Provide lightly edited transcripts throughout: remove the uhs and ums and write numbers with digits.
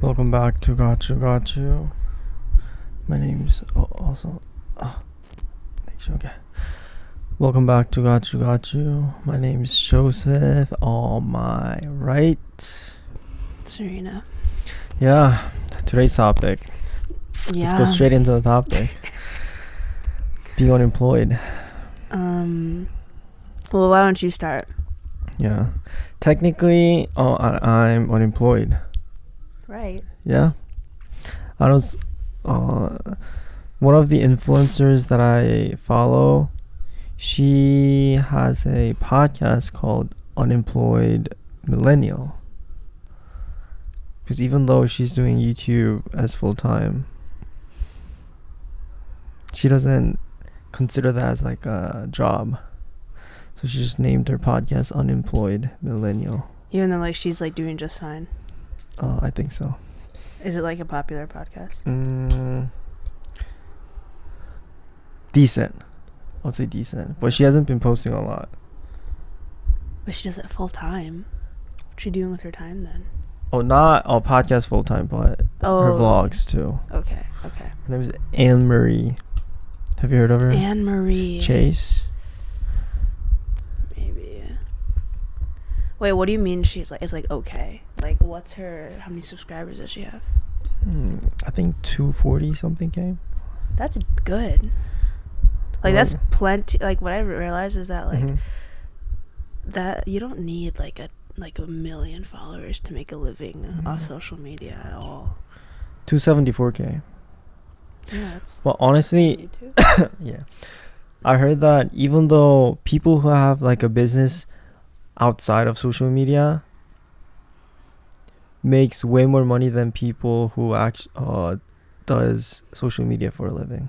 Welcome back to Gotchu Gotchu. My name's okay. Welcome back to Gotchu Gotchu. My name's Joseph. On my right, Serena. Yeah. Today's topic. Yeah. Let's go straight into the topic. Being unemployed. Well, why don't you start? Yeah. Technically, I'm unemployed. Right. Yeah. I was one of the influencers that I follow. She has a podcast called Unemployed Millennial. Because even though she's doing YouTube as full time, she doesn't consider that as like a job. So she just named her podcast Unemployed Millennial. Even though like she's like doing just fine. I think so. Is it like a popular podcast? Decent. I would say decent. But she hasn't been posting a lot. But she does it full time. What's she doing with her time then? Oh, not podcast full time, but her vlogs too. Okay. Her name is Anne Marie. Have you heard of her? Anne Marie Chase. Maybe. Wait, what do you mean she's like? It's like okay. Like, what's her? How many subscribers does she have? I think 240 something K. That's good. Like that's plenty. Like what I realized is that like that you don't need like a million followers to make a living off social media at all. 274K. Yeah, that's. Well, honestly, yeah, I heard that even though people who have like a business outside of social media makes way more money than people who actually does social media for a living.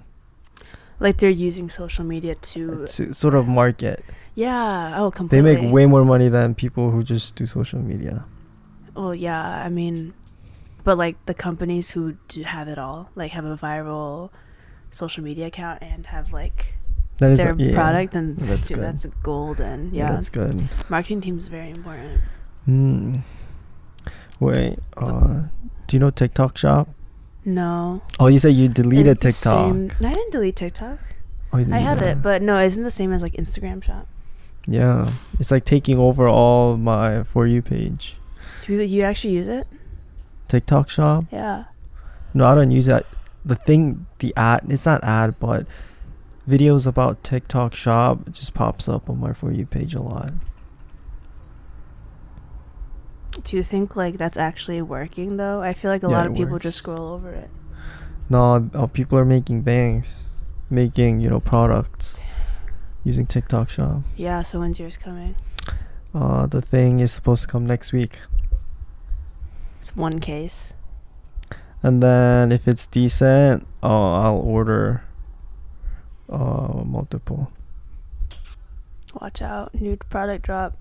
Like they're using social media to sort of market. Yeah. Oh, completely. They make way more money than people who just do social media. Well, yeah. I mean, but like the companies who do have it all, like have a viral social media account and have like their product, and that's golden. Yeah, that's good. Marketing team is very important. Wait, do you know TikTok Shop? No. Oh, you said you deleted TikTok. I didn't delete TikTok. Oh, you didn't? I have it, but no, isn't the same as like Instagram Shop. Yeah, it's like taking over all my For You page. Do you actually use it? TikTok Shop? Yeah. No, I don't use that. The ad, it's not ad, but videos about TikTok Shop just pops up on my For You page a lot. Do you think like that's actually working though? I feel like a lot of people just scroll over it. No, people are making banks, making products using TikTok Shop. Yeah, so when's yours coming? The thing is supposed to come next week. It's one case. And then if it's decent, I'll order multiple. Watch out, new product drop.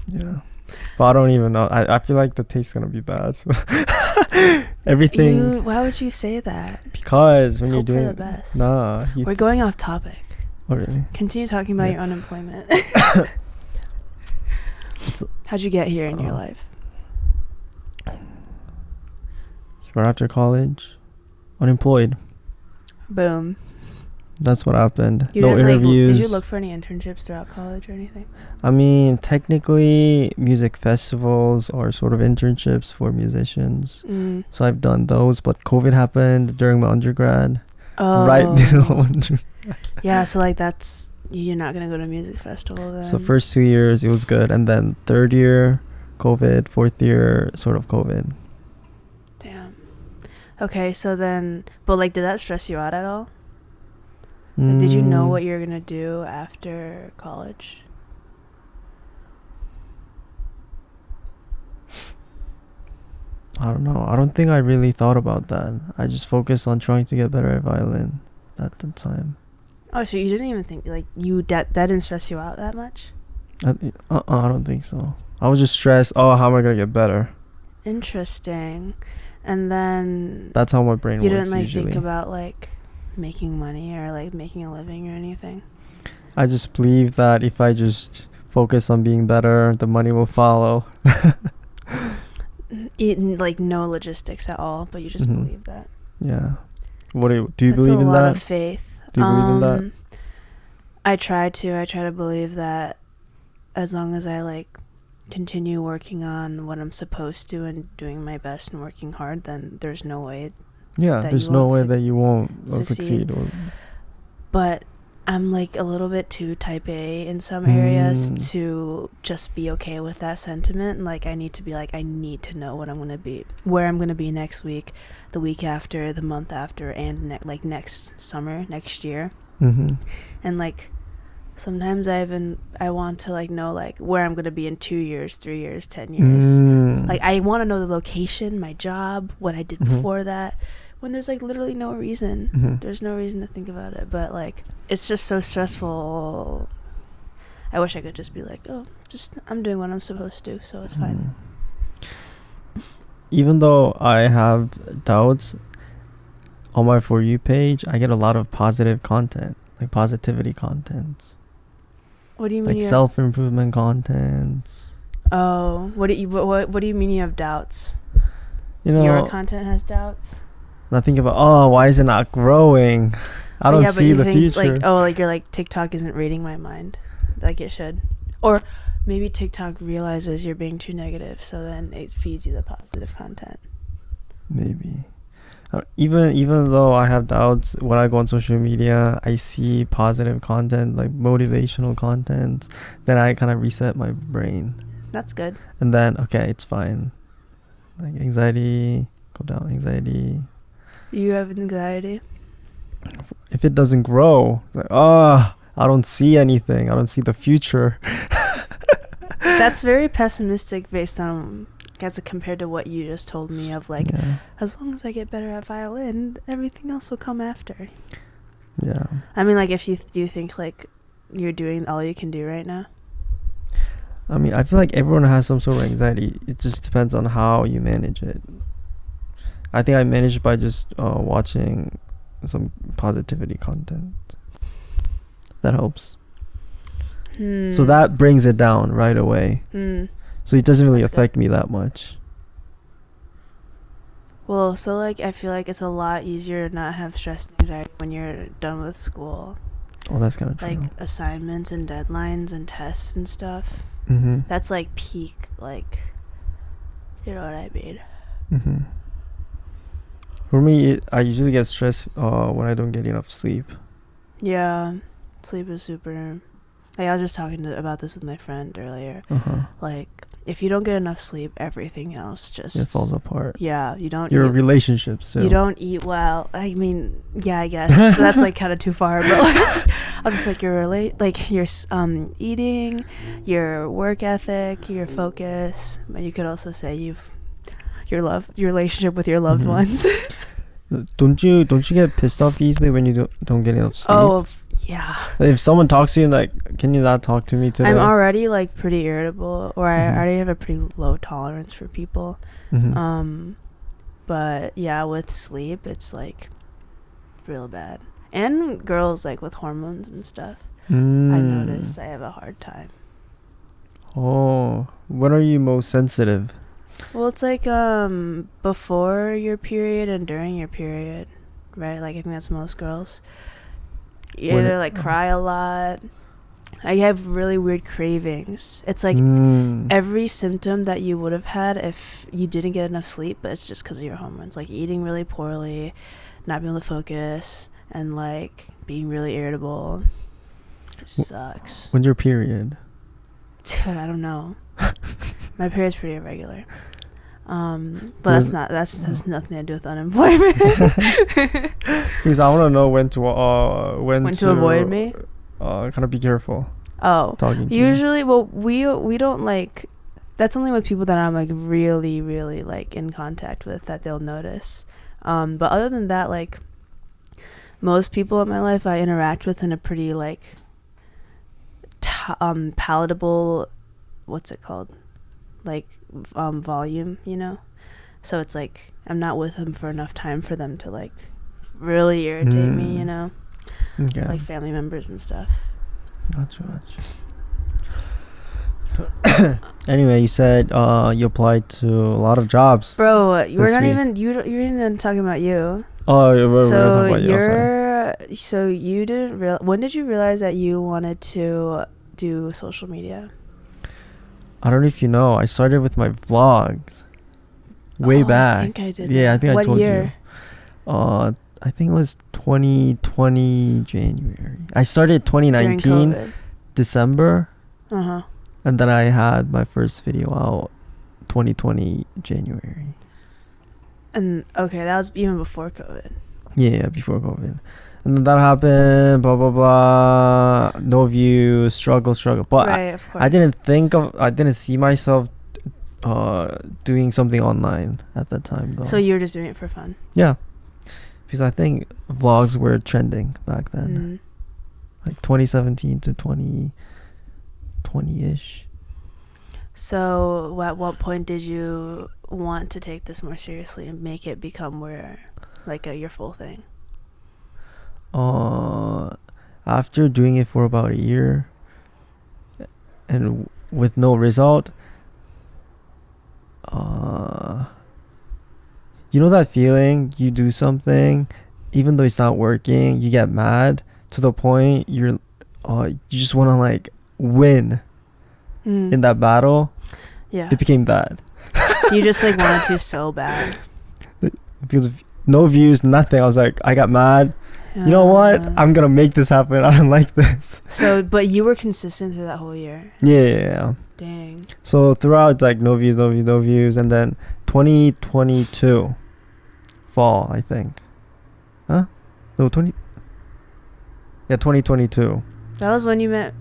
Yeah. But I don't even know. I feel like the taste's gonna be bad. So everything. Why would you say that? Because when you're doing for the best. Nah. We're going off topic. Oh really? Continue talking about your unemployment. How'd you get here in your life? Right after college, unemployed. Boom. That's what happened. No interviews. Did you look for any internships throughout college or anything? I mean, technically, music festivals are sort of internships for musicians. So I've done those, but COVID happened during my undergrad. Oh. Right middle undergrad. Yeah, so like you're not going to go to a music festival then? So first 2 years, it was good. And then third year, COVID. Fourth year, sort of COVID. Damn. Okay, so then, but like, did that stress you out at all? Like, did you know what you're gonna do after college? I don't know. I don't think I really thought about that. I just focused on trying to get better at violin at the time. Oh, so you didn't even think like that didn't stress you out that much? I don't think so. I was just stressed. Oh, how am I gonna get better? Interesting. And then that's how my brain works. You didn't like usually think about like making money or like making a living or anything? I just believe that if I just focus on being better, the money will follow. like no logistics at all, but you just believe that. Yeah. What do you That's believe in that? a lot of faith. Do you believe in that? I try to believe that as long as I like continue working on what I'm supposed to and doing my best and working hard, then there's no way. Yeah, there's no way that you won't succeed. But I'm like a little bit too type A in some areas to just be okay with that sentiment. Like I need to be like, I need to know what I'm going to be, where I'm going to be next week, the week after, the month after, and like next summer, next year. And like sometimes I want to like know like where I'm going to be in 2 years, 3 years, 10 years. Like I want to know the location, my job, what I did before that, when there's like literally no reason. There's no reason to think about it, but like it's just so stressful. I wish I could just be like, oh, just I'm doing what I'm supposed to, so it's fine. Even though I have doubts, on my For You page I get a lot of positive content, like positivity contents. What do you mean? Like self-improvement contents. Oh, what do you mean you have doubts? You know, your content has doubts? I think about, oh, why is it not growing? I don't see the future. Like, oh, like you're like, TikTok isn't reading my mind like it should. Or maybe TikTok realizes you're being too negative, so then it feeds you the positive content. Maybe. Even though I have doubts, when I go on social media, I see positive content, like motivational content, then I kind of reset my brain. That's good. And then, okay, it's fine. Like anxiety, go down, anxiety. You have anxiety? If it doesn't grow, like, I don't see anything. I don't see the future. That's very pessimistic based on, as compared to what you just told me of like, as long as I get better at violin, everything else will come after. Yeah. I mean, like, do you think like you're doing all you can do right now? I mean, I feel like everyone has some sort of anxiety. It just depends on how you manage it. I think I managed by just watching some positivity content. That helps. So that brings it down right away. So it doesn't really affect me that much. Well, so like I feel like it's a lot easier to not have stress and anxiety when you're done with school. Oh, that's kind of true. Like assignments and deadlines and tests and stuff. That's like peak, like, you know what I mean. For me, I usually get stressed when I don't get enough sleep. Yeah, sleep is super. Like I was just talking about this with my friend earlier. Like if you don't get enough sleep, everything else just it falls apart. Yeah, you don't. Your relationships too. You don't eat well. I mean, yeah, I guess that's like kind of too far. But like, I was just like your eating, your work ethic, your focus. But you could also say your relationship with your loved ones. Don't you get pissed off easily when you don't get enough sleep? Oh, yeah. If someone talks to you like, can you not talk to me today? I'm already like pretty irritable, or I already have a pretty low tolerance for people. But yeah, with sleep, it's like real bad. And girls like with hormones and stuff, I notice I have a hard time. Oh, when are you most sensitive? Well, it's like before your period and during your period, right? Like I think that's most girls. You either like cry a lot. I have really weird cravings. It's like every symptom that you would have had if you didn't get enough sleep, but it's just because of your hormones. Like eating really poorly, not being able to focus, and like being really irritable. It sucks. When's your period? Dude, I don't know. My period's pretty irregular. But that has nothing to do with unemployment. Because I want to know when to avoid me. Kind of be careful. Oh, talking to usually, well, we don't like. That's only with people that I'm like really, really like in contact with that they'll notice. But other than that, like most people in my life, I interact with in a pretty like palatable. What's it called? Like volume, you know. So it's like I'm not with them for enough time for them to like really irritate me, you know. Okay. Like family members and stuff. Gotcha. Anyway, you said you applied to a lot of jobs. Bro, you're this not week. even you're even talking about you. Oh, we're So talking about you. I'm sorry. so you didn't real. When did you realize that you wanted to do social media? I don't know if you know. I started with my vlogs way back. I think I did. Yeah, know. I think What I told year? you. I think it was 2020 January. I started During 2019 COVID. December, Uh-huh. and then I had my first video out 2020 January. And okay, that was even before COVID. Yeah, before COVID. And then that happened, blah, blah, blah. No views, struggle. But Right, of course. I didn't see myself doing something online at that time, though. So you were just doing it for fun. Yeah. Because I think vlogs were trending back then. Like 2017 to 2020-ish. So at what point did you want to take this more seriously and make it become your full thing? After doing it for about a year and with no result, you know that feeling you do something, even though it's not working, you get mad to the point you just want to like win in that battle. Yeah. It became that. You just like wanted to so bad. Because of no views, nothing. I was like, I got mad. You know what? I'm gonna make this happen. I don't like this. So, but you were consistent through that whole year. Yeah. Dang. So throughout, it's like no views, and then 2022 fall, I think. Huh? No, 2022. That was when you met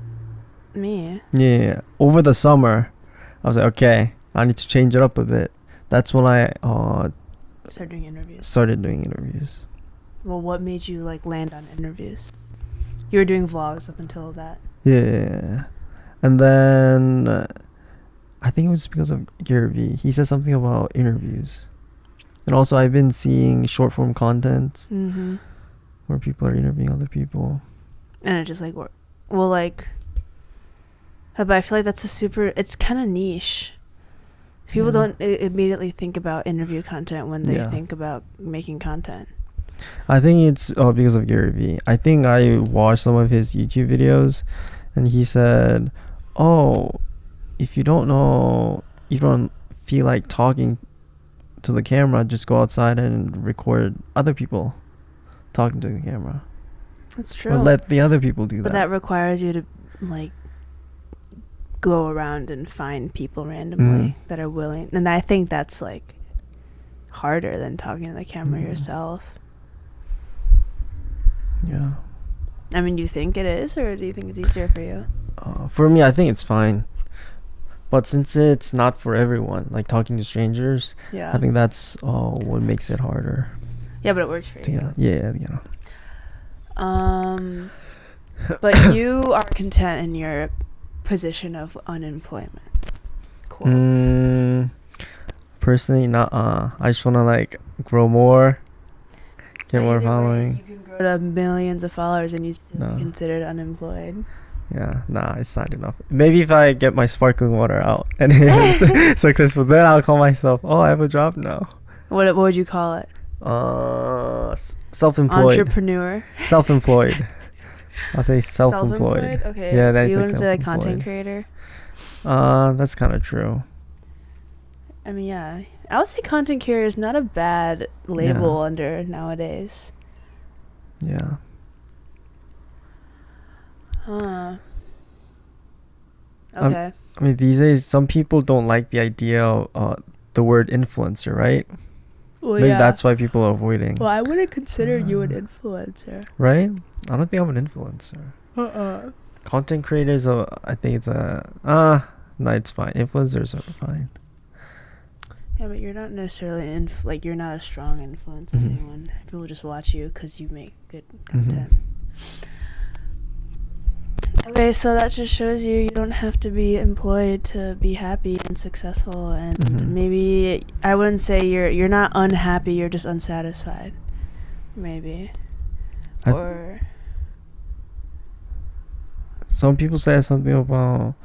me. Yeah. Over the summer, I was like, okay, I need to change it up a bit. That's when I started doing interviews. Well, what made you like land on interviews? You were doing vlogs up until that. Yeah. And then I think it was because of Gary Vee. He said something about interviews. And also I've been seeing short form content where people are interviewing other people. And it just like but I feel like that's it's kind of niche. People don't immediately think about interview content when they think about making content. I think it's because of Gary Vee. I think I watched some of his YouTube videos and he said, if you don't feel like talking to the camera, just go outside and record other people talking to the camera. That's true. Or let the other people do that. But that requires you to like go around and find people randomly that are willing. And I think that's like harder than talking to the camera yourself. Yeah. I mean, do you think it is, or do you think it's easier for you? For me, I think it's fine. But since it's not for everyone, like talking to strangers, I think that's what makes it harder. Yeah, but it works for you. Yeah. But you are content in your position of unemployment. Quote. Personally, I just want to like grow more, get more following. You can grow to millions of followers and you still be considered unemployed. Yeah, it's not enough. Maybe if I get my sparkling water out and it's successful, then I'll call myself, I have a job now. What would you call it? Self-employed. Entrepreneur. Self-employed. I'll say self-employed. Okay. Yeah, that's you like wouldn't say like content creator? That's kind of true. I mean, yeah. I would say content creator is not a bad label under nowadays. Yeah. Okay. I mean, these days, some people don't like the idea of the word influencer, right? Well, Maybe that's why people are avoiding. Well, I wouldn't consider you an influencer. Right? I don't think I'm an influencer. Content creators, I think it's no, it's fine. Influencers are fine. Yeah, but you're not necessarily you're not a strong influence on anyone. People just watch you because you make good content. Okay, so that just shows you don't have to be employed to be happy and successful, and maybe I wouldn't say you're not unhappy, you're just unsatisfied. Maybe. Or some people say something about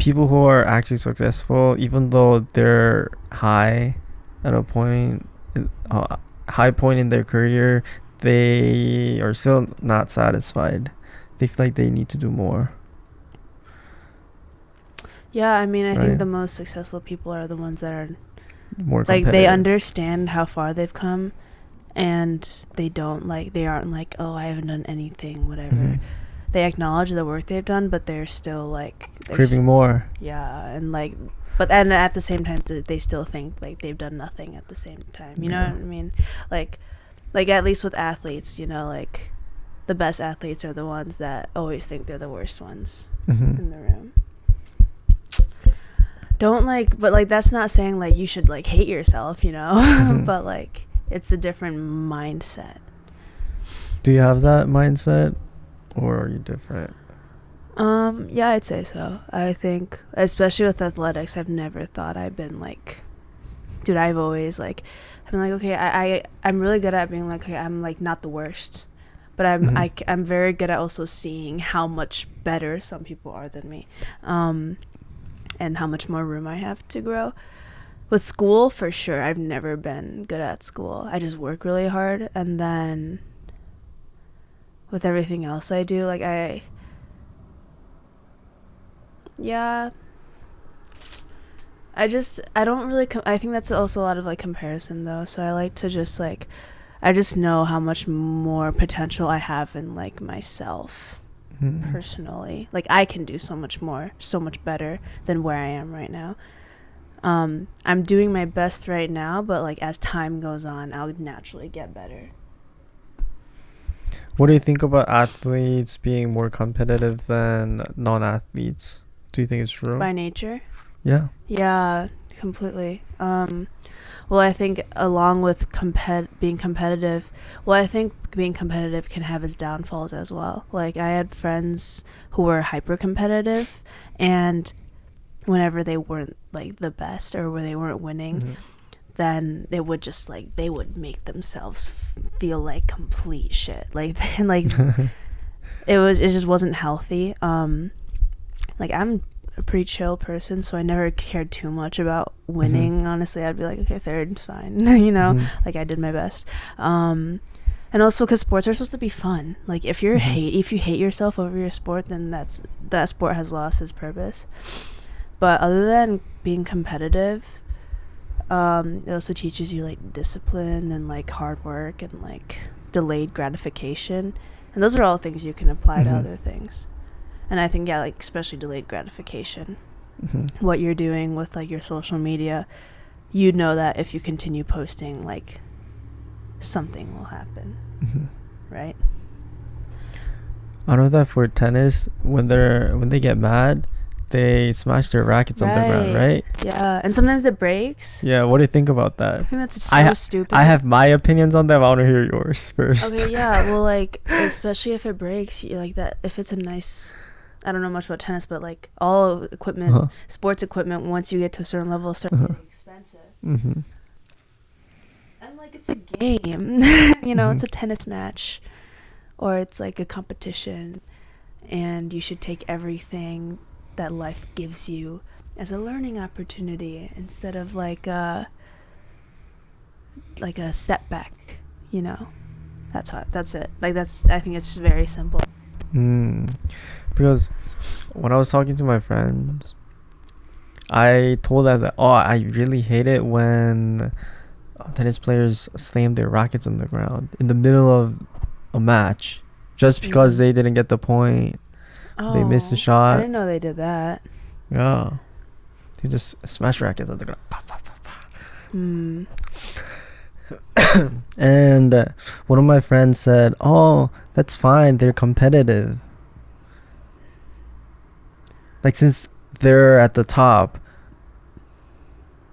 people who are actually successful, even though they're high at a point, high point in their career, they are still not satisfied. They feel like they need to do more. Yeah, I mean, I think Right. the most successful people are the ones that are More like competitive. they understand how far they've come, and they aren't like, oh, I haven't done anything, whatever. Mhm. They acknowledge the work they've done, but they're still like Craving more. Yeah, and like, but and at the same time, they still think like they've done nothing at the same time. You know Yeah. what I mean? Like at least with athletes, you know, like the best athletes are the ones that always think they're the worst ones Mhm. in the room. Don't but like that's not saying like you should like hate yourself, you know. Mhm. But like it's a different mindset. Do you have that mindset, or are you different? Yeah, I'd say so. I think especially with athletics, I've never thought I've been like, dude, I've always like I'm like, okay, I'm really good at being like, okay, I'm like not the worst, but I'm very good at also seeing how much better some people are than me, and how much more room I have to grow. With school, for sure, I've never been good at school. I just work really hard, and then with everything else I do, like I don't really I think that's also a lot of like comparison though, so I like to just like I just know how much more potential I have in like myself personally. Like I can do so much more, so much better than where I am right now. I'm doing my best right now, but like as time goes on, I'll naturally get better. What do you think about athletes being more competitive than non-athletes? Do you think it's true? By nature? Yeah. Yeah, completely. Well, I think along with being competitive, I think being competitive can have its downfalls as well. Like I had friends who were hyper competitive, and whenever they weren't like the best or where they weren't winning, then it would just like they would make themselves feel like complete shit. Like it just wasn't healthy. Like I'm a pretty chill person, so I never cared too much about winning. Honestly, I'd be like, okay, third's fine. You know, like I did my best. And also because sports are supposed to be fun. Like if you hate yourself over your sport, then that sport has lost its purpose. But other than being competitive, it also teaches you like discipline and like hard work and like delayed gratification, and those are all things you can apply to other things. And I think like especially delayed gratification, what you're doing with like your social media, you know that if you continue posting, like something will happen, right? I know that for tennis, when they get mad, they smash their rackets on the ground, right? Yeah, and sometimes it breaks. Yeah, what do you think about that? I think that's so stupid. I have my opinions on that, but I want to hear yours first. Okay, yeah, well, like, especially if it breaks, you like that, if it's a nice, I don't know much about tennis, but like all equipment, sports equipment, once you get to a certain level, starts getting expensive. And like, it's a game, you know, it's a tennis match, or it's like a competition, and you should take everything that life gives you as a learning opportunity instead of like a setback, you know. That's it. Like I think it's very simple. Because when I was talking to my friends, I told them that I really hate it when tennis players slam their rackets on the ground in the middle of a match just because they didn't get the point. They missed a shot. I didn't know they did that. Yeah. They just smash rackets on the ground. Pa, pa, pa, pa. And one of my friends said, that's fine. They're competitive. Like, since they're at the top,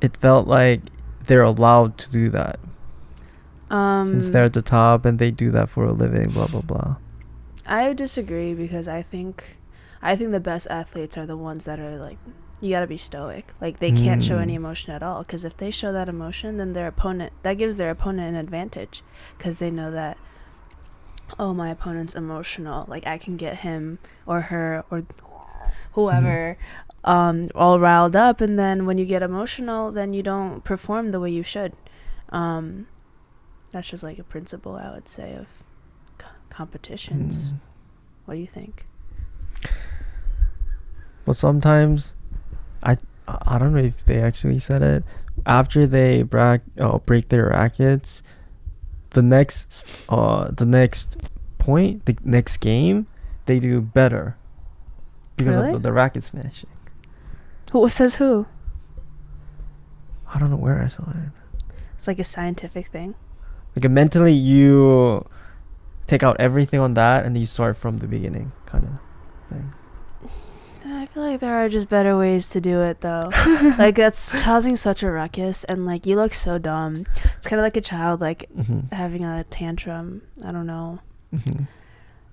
it felt like they're allowed to do that. Since they're at the top and they do that for a living, blah, blah, blah. I would disagree because I think the best athletes are the ones that are like, you gotta be stoic. Like they can't show any emotion at all, because if they show that emotion, then that gives their opponent an advantage, because they know that, my opponent's emotional, like I can get him or her or whoever, all riled up, and then when you get emotional, then you don't perform the way you should. That's just like a principle, I would say, of competitions. What do you think? But sometimes, I don't know if they actually said it. After they break their rackets, the next point, the next game, they do better because Really? of the racket smashing. Who says who? I don't know where I saw it. It's like a scientific thing. Like mentally, you take out everything on that and you start from the beginning, kind of thing. I feel like there are just better ways to do it, though. Like, that's causing such a ruckus, and like, you look so dumb. It's kind of like a child like having a tantrum. I don't know.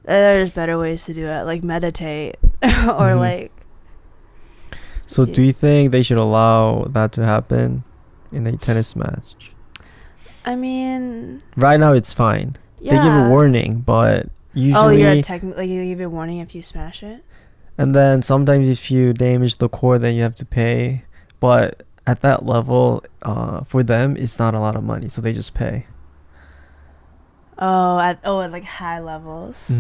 There's better ways to do it, like meditate or like. So do you think they should allow that to happen in a tennis match? I mean, right now it's fine. Yeah. They give a warning, but usually you give a warning if you smash it. And then sometimes if you damage the core, then you have to pay. But at that level, for them, it's not a lot of money, so they just pay. At like high levels.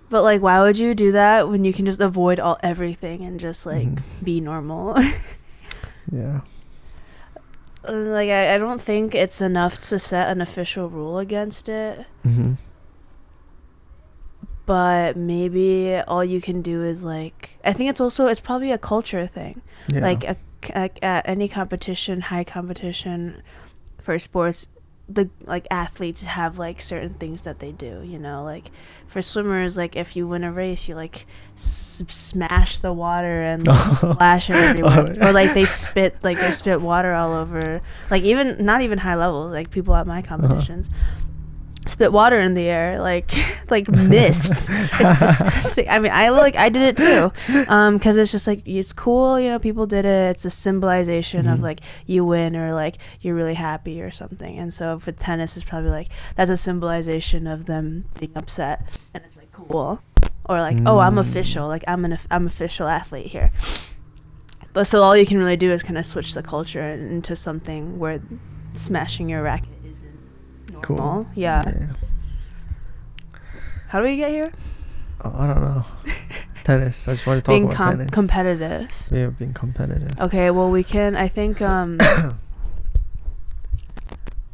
But like, why would you do that when you can just avoid everything and just like be normal? Yeah. Like, I don't think it's enough to set an official rule against it. But maybe all you can do is like, I think it's probably a culture thing. Yeah. Like at any competition, high competition for sports, the like athletes have like certain things that they do, you know, like for swimmers, like if you win a race, you like smash the water and like, splash it everywhere. Or like they spit water all over, like not even high levels, like people at my competitions spit water in the air like mists. It's disgusting. I mean, I did it too, because it's just like, it's cool, you know, people did it. It's a symbolization of like you win or like you're really happy or something. And so for tennis, it's probably like that's a symbolization of them being upset, and it's like cool, or like oh, I'm official, like I'm official athlete here. But so all you can really do is kind of switch the culture into something where smashing your racket cool. Yeah. How do we get here? I don't know. Tennis. I just want to talk about tennis. Competitive. Yeah, being competitive. Okay, well we can, I think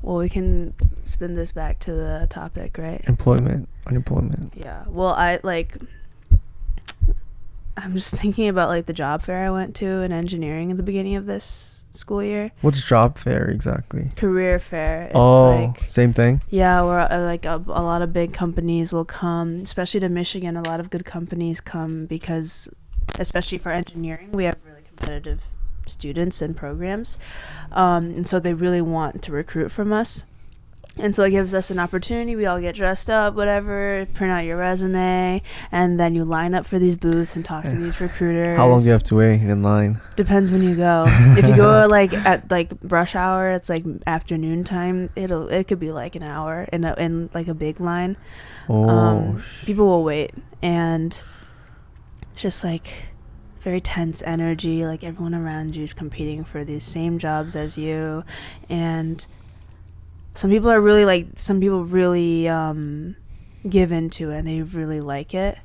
we can spin this back to the topic, right? Unemployment. Yeah. Well, I'm just thinking about like the job fair I went to in engineering at the beginning of this school year. What's job fair exactly? Career fair. It's like same thing. Yeah, where like a lot of big companies will come, especially to Michigan. A lot of good companies come because, especially for engineering, we have really competitive students and programs, and so they really want to recruit from us. And so it gives us an opportunity. We all get dressed up, whatever, print out your resume, and then you line up for these booths and talk to these recruiters. How long do you have to wait in line? Depends when you go. If you go like at like rush hour, it's like afternoon time. It could be like an hour in like a big line. People will wait, and it's just like very tense energy. Like everyone around you is competing for these same jobs as you, and some people really give into it and they really like it.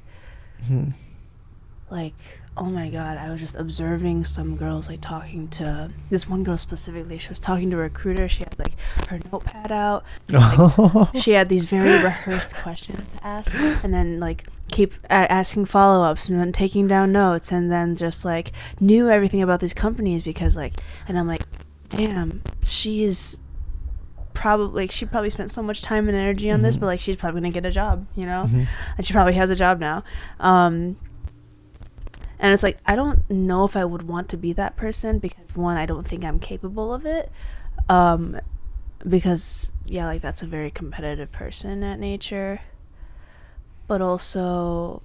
Like, oh my god, I was just observing some girls like talking to this one girl specifically. She was talking to a recruiter. She had like her notepad out, like, she had these very rehearsed questions to ask, and then like keep asking follow-ups and then taking down notes, and then just like knew everything about these companies because like, and I'm like, damn, she probably spent so much time and energy on this, but like she's probably gonna get a job, you know, and she probably has a job now, and it's like, I don't know if I would want to be that person because one, I don't think I'm capable of it, because yeah, like that's a very competitive person at nature, but also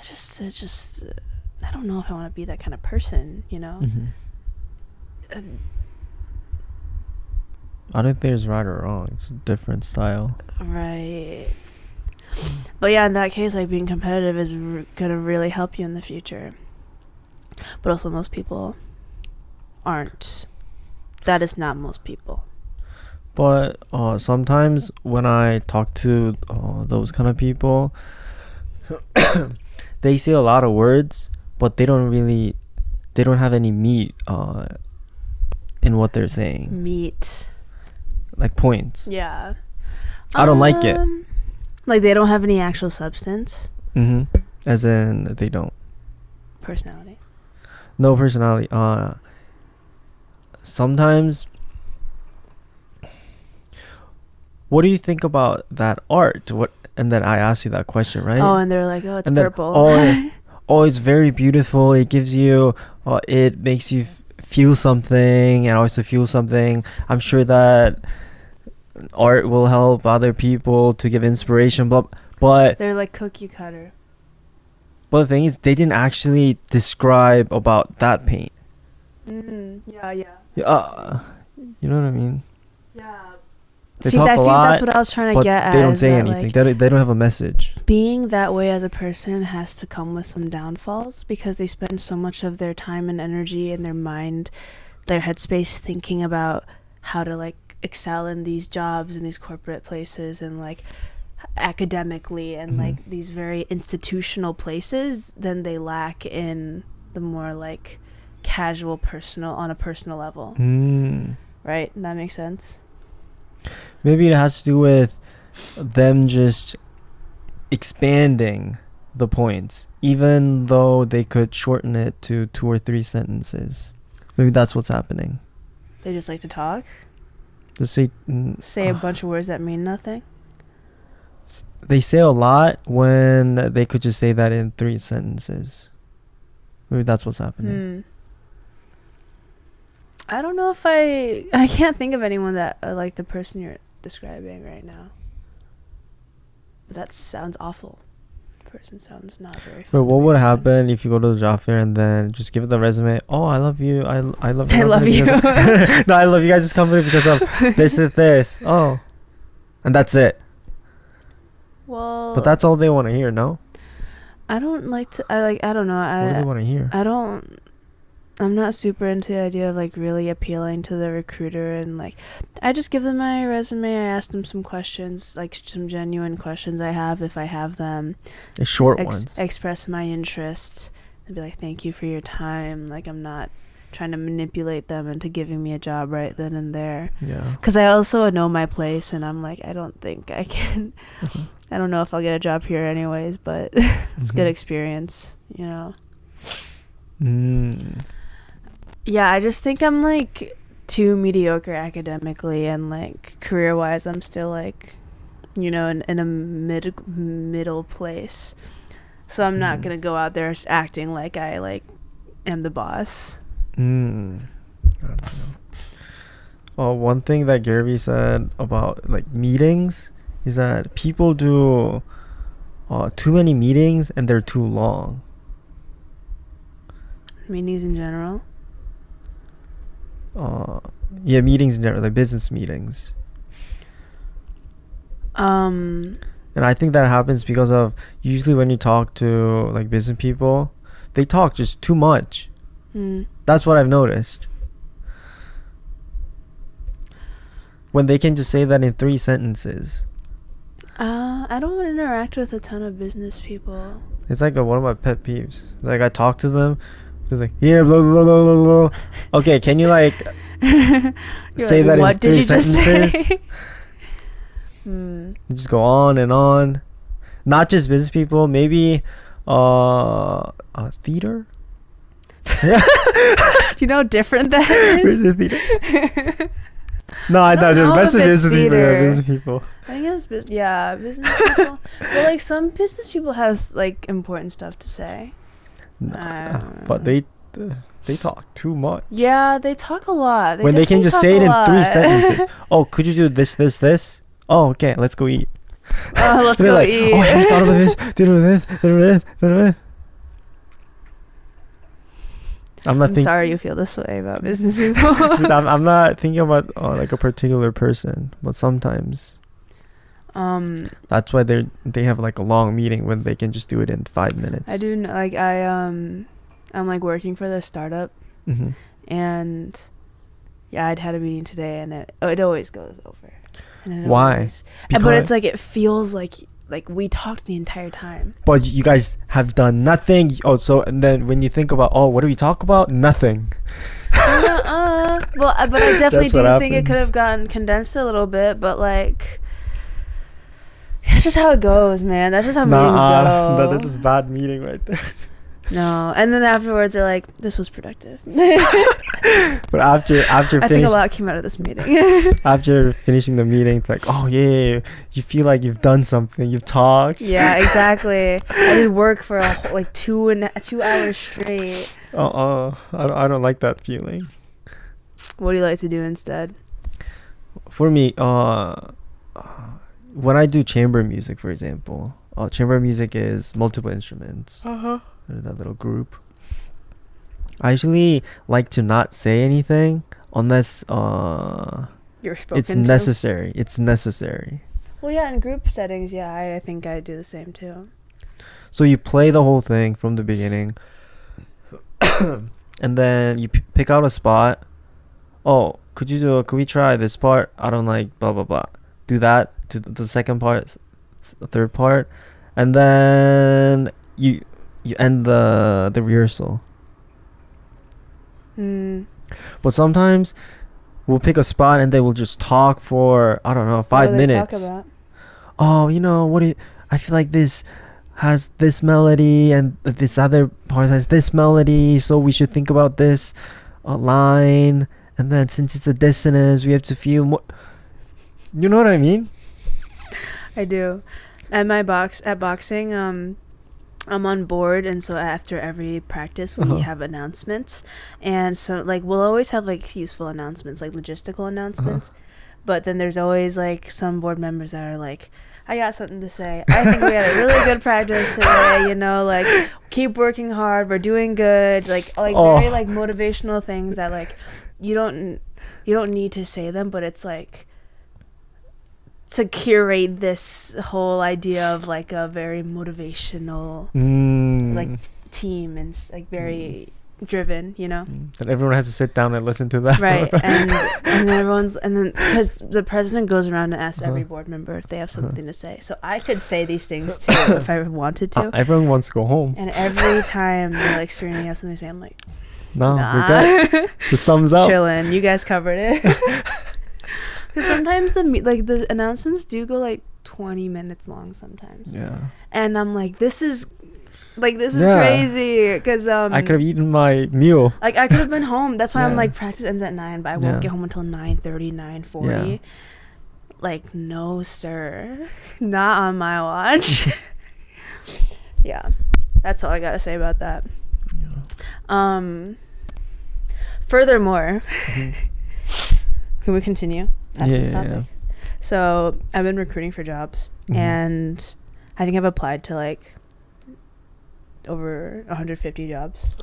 just I don't know if I want to be that kind of person, you know. I don't think there's right or wrong. It's a different style. Right. But yeah, in that case, like being competitive is gonna really help you in the future. But also, most people aren't. That is not most people. But sometimes when I talk to those kind of people, they say a lot of words, but they don't have any meat in what they're saying. Meat. Like points. Yeah. I don't like it. Like they don't have any actual substance. As in they don't. Personality. No personality. Sometimes. What do you think about that art? What? And then I asked you that question, right? Oh, and they're like, oh, it's and purple. Then, oh, it's very beautiful. It gives you, it makes you feel something, and also feel something. I'm sure that art will help other people to give inspiration, but they're like cookie cutter. But the thing is, they didn't actually describe about that paint. Yeah. You know what I mean? Yeah. They See, talk I a think lot, that's what I was trying to but get at. they don't say that, anything. like, They don't have a message. being that way as a person has to come with some downfalls because they spend so much of their time and energy and their mind, their headspace thinking about how to like excel in these jobs in these corporate places and like academically and like these very institutional places, then they lack in the more like casual personal on a personal level. Right? That makes sense. Maybe it has to do with them just expanding the points, even though they could shorten it to 2 or 3 sentences. Maybe that's what's happening. They just like to talk. Just say a bunch of words that mean nothing. They say a lot when they could just say that in 3 sentences. Maybe that's what's happening. I don't know if I can't think of anyone that like the person you're describing right now. But that sounds awful. The person sounds not very fun. But what would happen if you go to the job fair and then just give it the resume? Oh, I love you. I love you. I love you. No, I love you guys' company because of this. Oh. And that's it. Well, But that's all they want to hear, no? I don't know. What do they want to hear? I'm not super into the idea of like really appealing to the recruiter, and like I just give them my resume. I ask them some questions, like some genuine questions I have if I have them. The short ones. Express my interest and be like, thank you for your time. Like I'm not trying to manipulate them into giving me a job right then and there. Yeah. Because I also know my place, and I'm like, I don't think I can. I don't know if I'll get a job here anyways, but it's good experience, you know. Yeah, I just think I'm like too mediocre academically, and like career wise I'm still like, you know, in a middle place. So I'm not gonna go out there acting like I like am the boss. One thing that Gary said about like meetings is that people do too many meetings and they're too long. Meetings in general? Yeah, meetings in general, like business meetings. And I think that happens because of usually when you talk to like business people, they talk just too much. That's what I've noticed. When they can just say that in 3 sentences. I don't interact with a ton of business people. It's like one of my pet peeves. Like I talk to them, it's like yeah, blah blah blah blah blah. Okay, can you like say like, that what in 3 sentences? You just go on and on. Not just business people, maybe theater. Do you know how different that is? Theater. No, I thought just business people. I think it's business people. But like some business people have like important stuff to say. But they talk too much. Yeah, they talk a lot. When they can just say it in 3 sentences. Oh, could you do this? Oh, okay, let's go eat. Let's go eat. Oh, I thought about this. I'm sorry you feel this way about business people. I'm not thinking about like a particular person, but sometimes. That's why they have like a long meeting when they can just do it in 5 minutes. I do like I'm like working for this startup, and yeah, I'd had a meeting today, and it always goes over. And Why? But it's like it feels like we talked the entire time. But you guys have done nothing. Oh, so and then when you think about, oh, what do we talk about? Nothing. Well, but I definitely do think it could happens. have gotten condensed a little bit, but like that's just how it goes, man. That's just how meetings go. That's just bad meeting right there. No, and then afterwards they're like, "This was productive." But after I think a lot came out of this meeting. after finishing the meeting, it's like, oh yeah, you feel like you've done something, you've talked. Yeah, exactly. I did work for like 2 hours straight. I don't like that feeling. What do you like to do instead? For me, when I do chamber music, for example, chamber music is multiple instruments. That little group. I usually like to not say anything unless You're spoken it's to? necessary. It's necessary. Well, yeah, in group settings, yeah, I think I do the same too. So you play the whole thing from the beginning, and then you pick out a spot. Oh, could we try this part? I don't like blah blah blah. Do that to the second part, the third part, and then you end the rehearsal. But sometimes we'll pick a spot and then we'll just talk for, I don't know, 5 minutes. What do they talk about? Oh, I feel like this has this melody and this other part has this melody, so we should think about this line, and then since it's a dissonance we have to feel more. You know what I mean? I do. At boxing, I'm on board, and so after every practice we have announcements, and so like we'll always have like useful announcements, like logistical announcements, but then there's always like some board members that are like, I got something to say. I think we had a really good practice today, like keep working hard, we're doing good, like very like motivational things that like you don't need to say them, but it's like to curate this whole idea of like a very motivtional like team and like very driven, That everyone has to sit down and listen to that. Right. and then because the president goes around and asks every board member if they have something to say. So I could say these things too if I wanted to. Everyone wants to go home. And every time they're like, Serena, you have something to say, I'm like, no, nah. we're good. The thumbs up. Chillin'. You guys covered it. Because sometimes the announcements do go like 20 minutes long sometimes. Yeah. And I'm like, this is crazy. Because I could have eaten my meal. like I could have been home. That's why I'm like, practice ends at 9, but I won't get home until 9:30, 9:40. Yeah. Like, no sir, not on my watch. Yeah, that's all I gotta say about that. Yeah. Furthermore, can we continue past this topic? Yeah. So I've been recruiting for jobs, and I think I've applied to like over 150 jobs.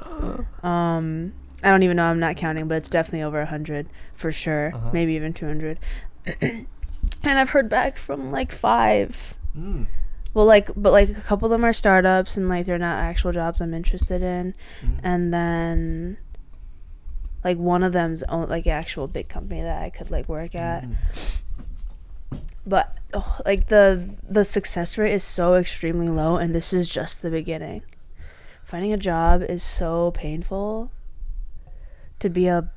I don't even know, I'm not counting, but it's definitely over 100 for sure. Maybe even 200. And I've heard back from like 5. Well, but a couple of them are startups, and like they're not actual jobs I'm interested in. And then like one of them's like an actual big company that I could like work at. But like the success rate is so extremely low, and this is just the beginning. Finding a job is so painful. To be a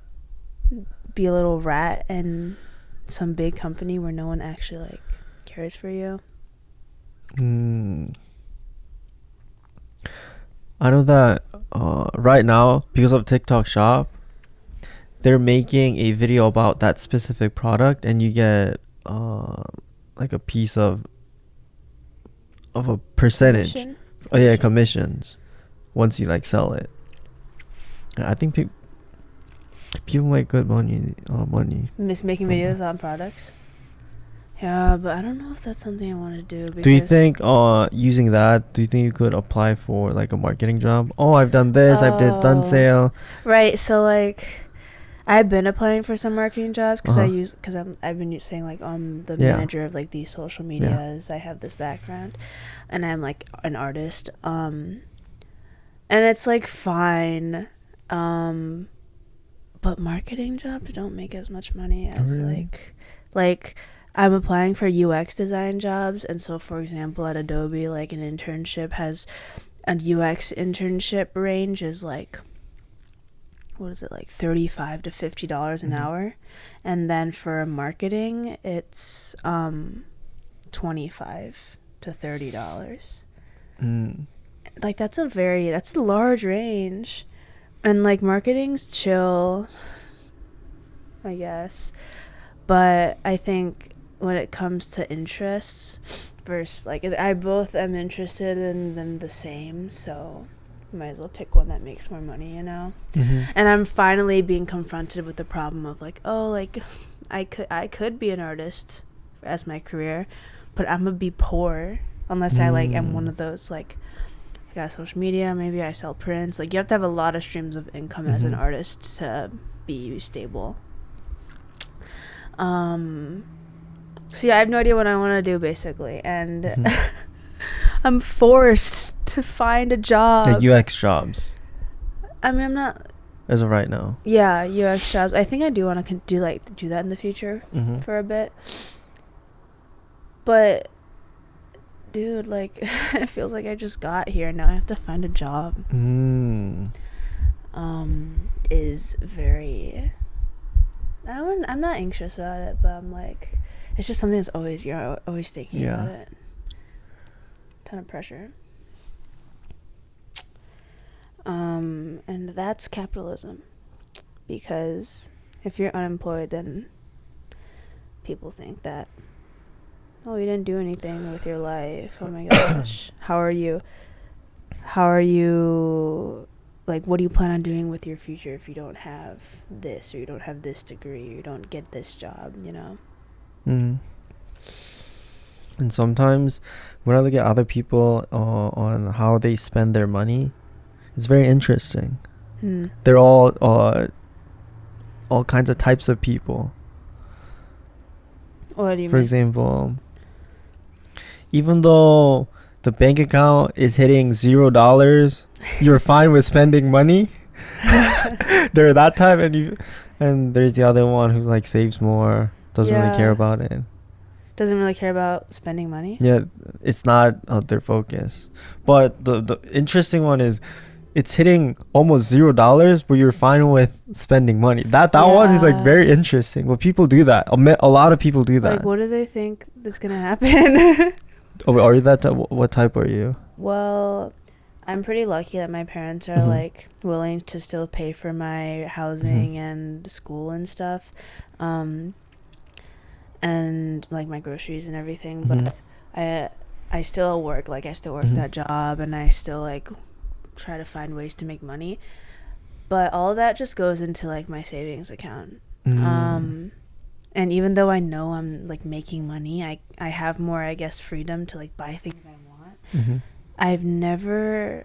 little rat in some big company where no one actually like cares for you. I know that right now, because of TikTok Shop, they're making a video about that specific product, and you get like a piece of a percentage. Commission? Oh yeah, commissions once you like sell it. I think people make good money. Making videos on products. Yeah, but I don't know if that's something I want to do. Do you think using that, do you think you could apply for like a marketing job? Oh, I've done this, I've done sale. Right, so like I've been applying for some marketing jobs because Uh-huh. I've been saying like I'm the Yeah. manager of like these social medias. I have this background, and I'm like an artist. And it's like fine, but marketing jobs don't make as much money as Really? like I'm applying for UX design jobs, and so for example at Adobe, like an internship has a UX internship range is like, what is it, like $35 to $50 an hour, and then for marketing it's $25 to $30. Like that's a large range, and like marketing's chill, I guess, but I think when it comes to interests versus like I both am interested in them the same, so might as well pick one that makes more money, you know. And I'm finally being confronted with the problem of like, oh, like I could be an artist as my career, but I'm gonna be poor unless I like am one of those like, I got social media, maybe I sell prints. Like you have to have a lot of streams of income as an artist to be stable. So yeah, I have no idea what I want to do basically, and I'm forced to find a job. Like UX jobs. I mean, I'm not. As of right now. Yeah, UX jobs. I think I do want to do that in the future for a bit. But, dude, like, it feels like I just got here. Now I have to find a job. Is very. I'm not anxious about it, but I'm like, it's just something that's always you're always thinking about it. Ton of pressure. And that's capitalism, because if you're unemployed, then people think that, oh, you didn't do anything with your life. Oh my gosh, how are you like, what do you plan on doing with your future if you don't have this, or you don't have this degree, or you don't get this job, you know? And sometimes when I look at other people on how they spend their money, it's very interesting. They're all kinds of types of people. What do you For mean? example, even though the bank account is hitting $0, you're fine with spending money. They're that type, and there's the other one who like saves more, doesn't really care about it. Doesn't really care about spending money. Yeah, it's not their focus. But the interesting one is, it's hitting almost $0, but you're fine with spending money. That one is like very interesting. But people do that. A lot of people do that. Like, what do they think that's gonna happen? Oh, are you that? What type are you? Well, I'm pretty lucky that my parents are like willing to still pay for my housing and school and stuff, and like my groceries and everything. But I still work. Like I still work that job, and I still like try to find ways to make money. But all of that just goes into like my savings account. And even though I know I'm like making money, I have more, I guess, freedom to like buy things I want.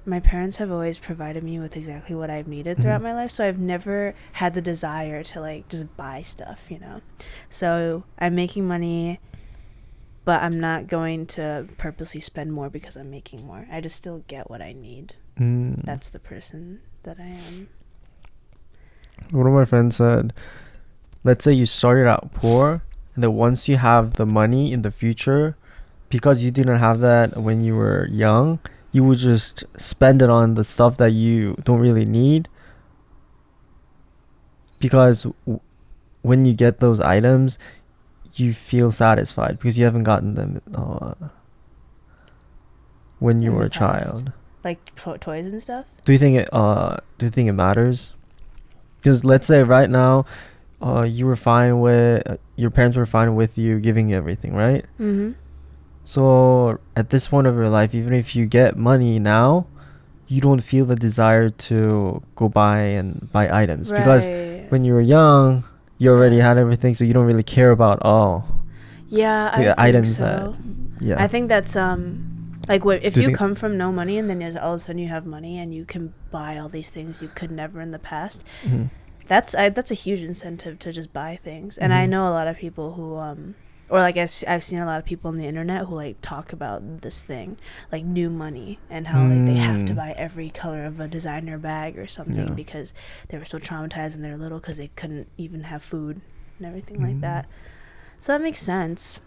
My parents have always provided me with exactly what I've needed throughout my life, so I've never had the desire to like just buy stuff, you know. So I'm making money, but I'm not going to purposely spend more because I'm making more. I just still get what I need. That's the person that I am. One of my friends said, let's say you started out poor, and then once you have the money in the future, because you didn't have that when you were young, you would just spend it on the stuff that you don't really need. Because when you get those items, you feel satisfied because you haven't gotten them when you were a child. Like toys and stuff? Do you think it matters? Because let's say right now, you were fine with your parents were fine with you giving you everything, right? So at this point of your life, even if you get money now, you don't feel the desire to go buy items, because when you were young, you already had everything, so you don't really care about the items so. I think that's like if you come from no money and then all of a sudden you have money and you can buy all these things you could never in the past. that's a huge incentive to just buy things. And I know a lot of people who or like I've seen a lot of people on the internet who like talk about this thing, like new money, and how like they have to buy every color of a designer bag or something because they were so traumatized when they were little because they couldn't even have food and everything like that. So that makes sense.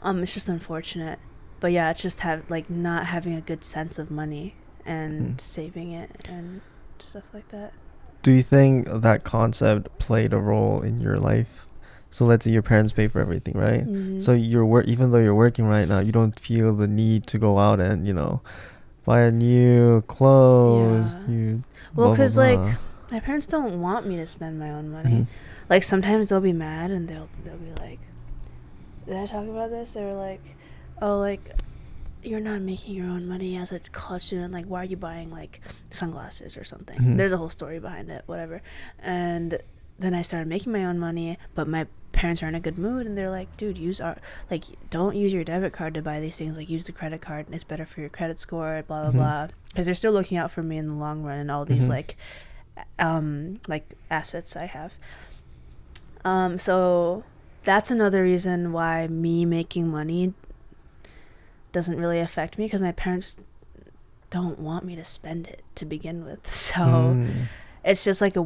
It's just unfortunate. But yeah, it's just not having a good sense of money and saving it and stuff like that. Do you think that concept played a role in your life? So let's say your parents pay for everything, right? So even though you're working right now, you don't feel the need to go out and, buy a new clothes. Well, because like my parents don't want me to spend my own money. Like sometimes they'll be mad and they'll be like, did I talk about this? They were like, oh, like, you're not making your own money as a college student. Like, why are you buying like sunglasses or something? There's a whole story behind it, whatever. And then I started making my own money, but my parents are in a good mood and they're like, dude, don't use your debit card to buy these things. Like, use the credit card and it's better for your credit score, blah, blah, blah. Because they're still looking out for me in the long run and all these like assets I have. So that's another reason why me making money doesn't really affect me, because my parents don't want me to spend it to begin with. So it's just like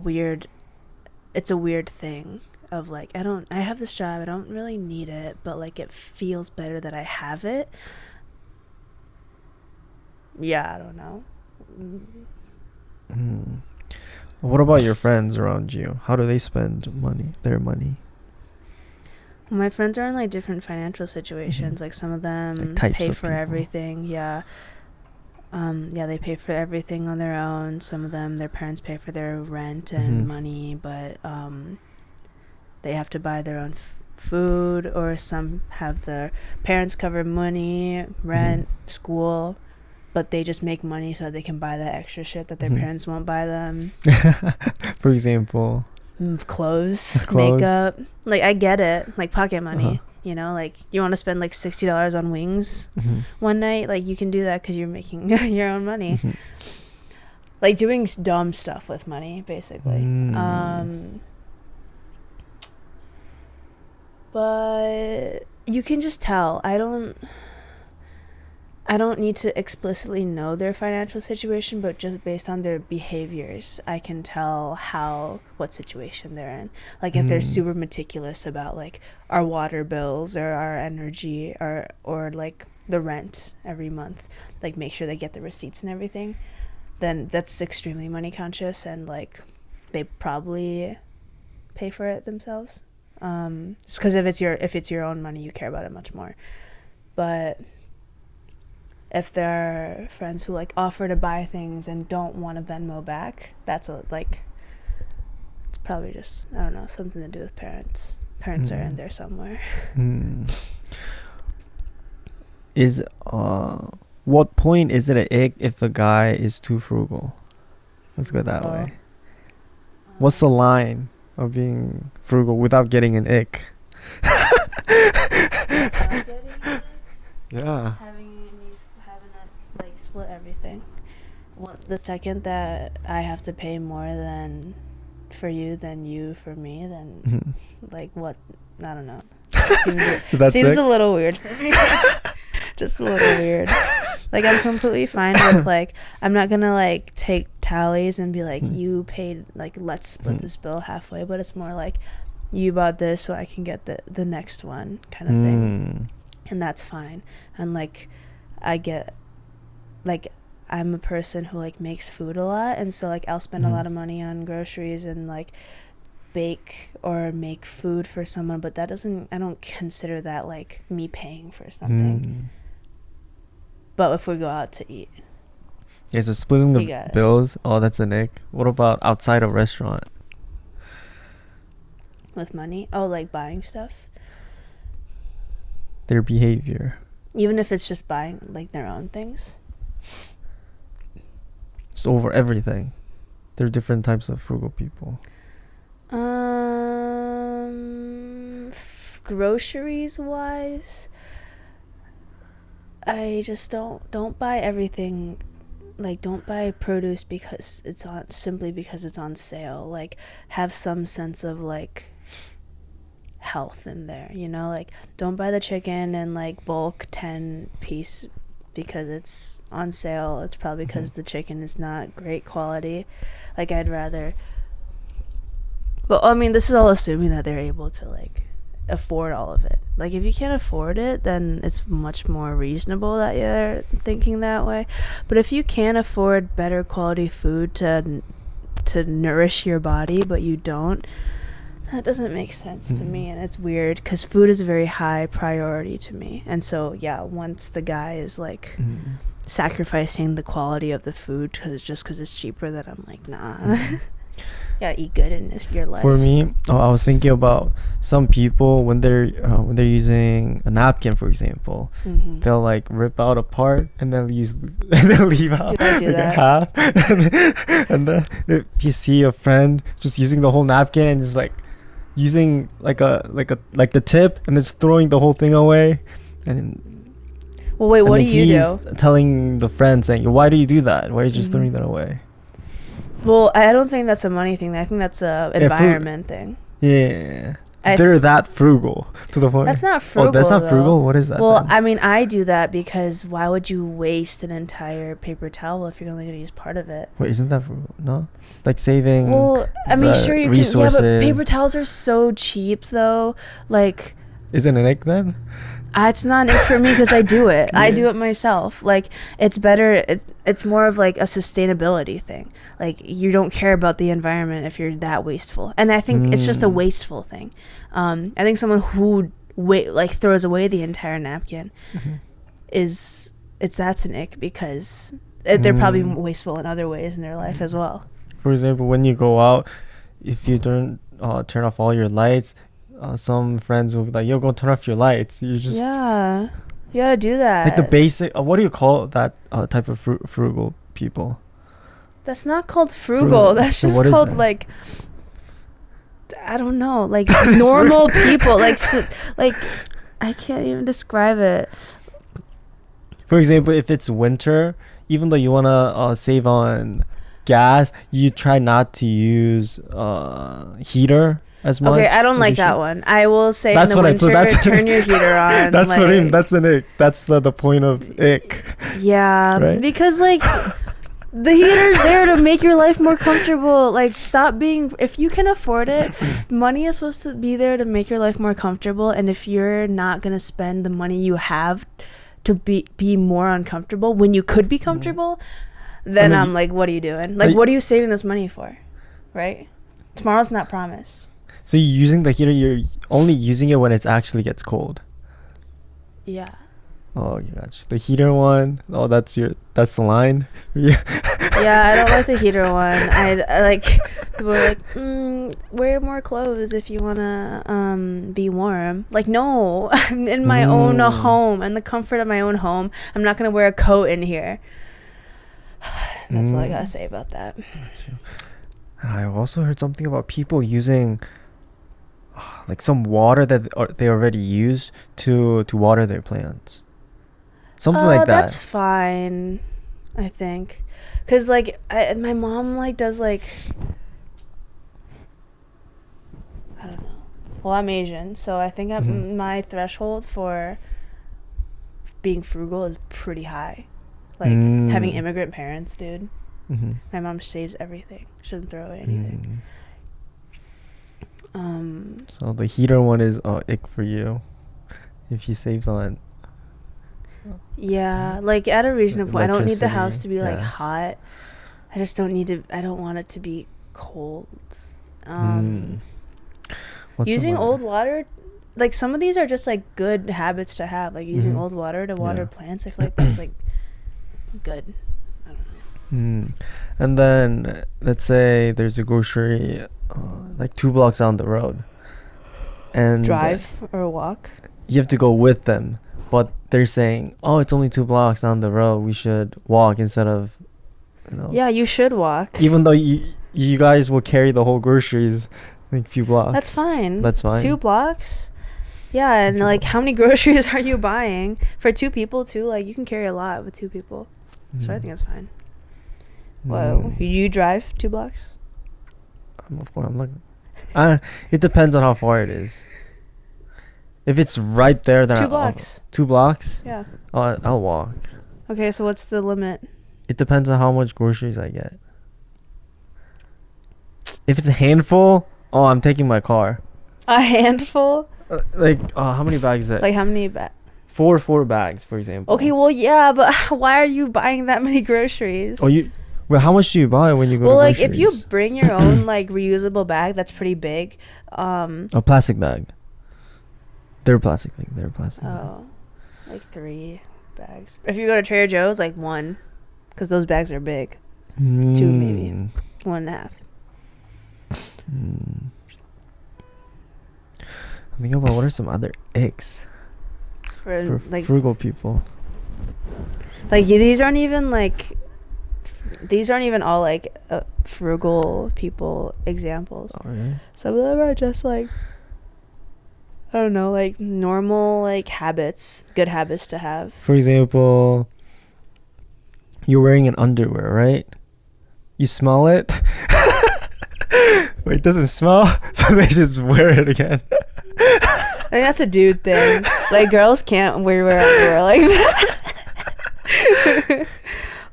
it's a weird thing of like, I have this job, I don't really need it, but like it feels better that I have it. Yeah, I don't know. What about your friends around you? How do they spend their money? My friends are in like different financial situations. Like some of them pay for everything. Yeah. They pay for everything on their own. Some of them, their parents pay for their rent and money, but they have to buy their own food, or some have their parents cover money, rent, school, but they just make money so they can buy that extra shit that their parents won't buy them. For example, clothes, makeup. Like, I get it, like pocket money. Like you want to spend like $60 on wings one night, like you can do that because you're making your own money. Like doing dumb stuff with money, basically. But you can just tell. I don't need to explicitly know their financial situation, but just based on their behaviors, I can tell what situation they're in. Like if they're super meticulous about like our water bills or our energy or like the rent every month, like make sure they get the receipts and everything, then that's extremely money conscious, and like they probably pay for it themselves. Because if it's your own money, you care about it much more. But if there are friends who like offer to buy things and don't want to Venmo back, it's probably just, I don't know, something to do with parents. Parents are in there somewhere. What point is it an ick if a guy is too frugal? Let's go that way. What's the line of being frugal without getting an ick? Yeah. Having to like split everything. The second that I have to pay more than for you than you for me, then like what? I don't know. Seems a little weird for me. Just a little weird. Like I'm completely fine with like, I'm not gonna like take tallies and be like, you paid, like let's split this bill halfway, but it's more like you bought this so I can get the next one kind of thing. And that's fine. And like I get, like I'm a person who like makes food a lot, and so like I'll spend a lot of money on groceries and like bake or make food for someone, but I don't consider that like me paying for something. But if we go out to eat, so splitting the bills, that's an ick. What about outside of restaurant with money? Like buying stuff, their behavior, even if it's just buying like their own things, just over everything. There are different types of frugal people. Groceries wise, I just don't buy everything like, don't buy produce because it's on sale. Like, have some sense of like health in there, you know? Like, don't buy the chicken in like bulk 10 piece because it's on sale. It's probably because the chicken is not great quality. Like, I'd rather, but I mean, this is all assuming that they're able to like afford all of it. Like, if you can't afford it, then it's much more reasonable that you're thinking that way. But if you can't afford better quality food to nourish your body, but you don't, that doesn't make sense to me. And it's weird because food is a very high priority to me. And so yeah, once the guy is like sacrificing the quality of the food because it's cheaper, then I'm like, nah. Yeah, eat good in your life. For me, I was thinking about some people when they're using a napkin, for example, they'll like rip out a part and then leave out I do like that? a half, and then if you see a friend just using the whole napkin and just like using like the tip and just throwing the whole thing away, and well, wait, what do you do? Telling the friend saying, "Why do you do that? Why are you just throwing that away?" Well, I don't think that's a money thing. I think that's a environment thing. Yeah. They're that frugal to the point. That's not frugal. Oh, that's not though. frugal? What is that? Well, then? I mean, I do that because why would you waste an entire paper towel if you're only going to use part of it? Wait, isn't that frugal? No? Like saving. Well, I mean, sure you resources. can. Yeah, but paper towels are so cheap, though. Like, is it an ick then? It's not an ick for me because I do it. Yeah. I do it myself. Like, it's better. It's more of like a sustainability thing. Like, you don't care about the environment if you're that wasteful. And I think it's just a wasteful thing. I think someone who throws away the entire napkin that's an ick because they're probably wasteful in other ways in their life as well. For example, when you go out, if you don't turn off all your lights, some friends will be like, yo, go turn off your lights. You just, yeah, you gotta do that. Like the basic, what do you call that type of frugal people? That's not called frugal. That's just called like, I don't know, like normal people. Like I can't even describe it. For example, if it's winter, even though you wanna save on gas, you try not to use heater as much. Okay, I don't like that one. I will say in the winter, turn your heater on. That's what I mean. That's an ick. That's the point of ick. Yeah, right? Because like the heater's there to make your life more comfortable. Like, stop being. If you can afford it, money is supposed to be there to make your life more comfortable. And if you're not gonna spend the money you have to be more uncomfortable when you could be comfortable, then I'm like, what are you doing? Like, what are you saving this money for? Right? Tomorrow's not promised. So you're using the heater, you're only using it when it actually gets cold. Yeah. Oh gosh, the heater one. Oh, that's the line. Yeah. Yeah, I don't like the heater one. I like people are like, wear more clothes if you wanna be warm. Like, no, I'm in my own home, and the comfort of my own home. I'm not gonna wear a coat in here. That's all I gotta say about that. And I also heard something about people using like some water that they already use to water their plants. Something like that. That's fine, I think. Because, like, my mom, like, does, like, I don't know. Well, I'm Asian, so I think my threshold for being frugal is pretty high. Like, having immigrant parents, dude. My mom saves everything. She doesn't throw away anything. So the heater one is ick for you if he saves on. Yeah, like at a reasonable point. I don't need the house to be like hot. I just don't need to. I don't want it to be cold. Using old water, like some of these are just like good habits to have. Like using old water to water plants. I feel like that's like good. I don't know. And then let's say there's a grocery like 2 blocks down the road, and drive or walk. You have to go with them, but they're saying, "Oh, it's only 2 blocks down the road. We should walk instead of, you know." Yeah, you should walk. Even though you guys will carry the whole groceries, like few blocks. That's fine. 2 blocks. Yeah, and like how many groceries are you buying for 2 people too? Like you can carry a lot with 2 people, so I think that's fine. Whoa. You drive 2 blocks? Of course, I'm not. It depends on how far it is. If it's right there, then 2 blocks. 2 blocks? Yeah. I'll walk. Okay, so what's the limit? It depends on how much groceries I get. If it's a handful, I'm taking my car. A handful? How many bags is it? Like how many bags? 4 bags, for example. Okay, well, yeah, but why are you buying that many groceries? Well, how much do you buy when you go to like groceries? if you bring your own like reusable bag, that's pretty big. A plastic bag. They're plastic bag. Oh, like 3 bags. If you go to Trader Joe's, like 1, because those bags are big. 2 maybe, 1.5. I think about what are some other icks for like frugal people. Like these aren't even all like frugal people examples. Oh, really? Some of them are just like, I don't know, like normal like habits, good habits to have. For example, you're wearing an underwear, right? You smell it. Wait, it doesn't smell, so they just wear it again. I think that's a dude thing. Like girls can't wear underwear like that.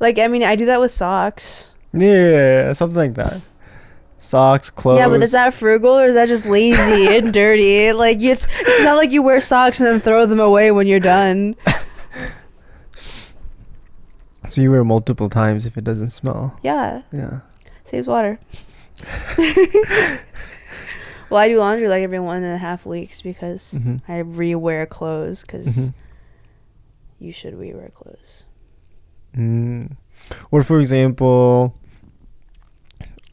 Like I mean, I do that with socks. Yeah, something like that. Socks, clothes. Yeah, but is that frugal or is that just lazy and dirty? Like it's not like you wear socks and then throw them away when you're done. So you wear multiple times if it doesn't smell. Yeah. Yeah. Saves water. Well, I do laundry like every 1.5 weeks because I re-wear clothes because you should re-wear clothes. Or for example,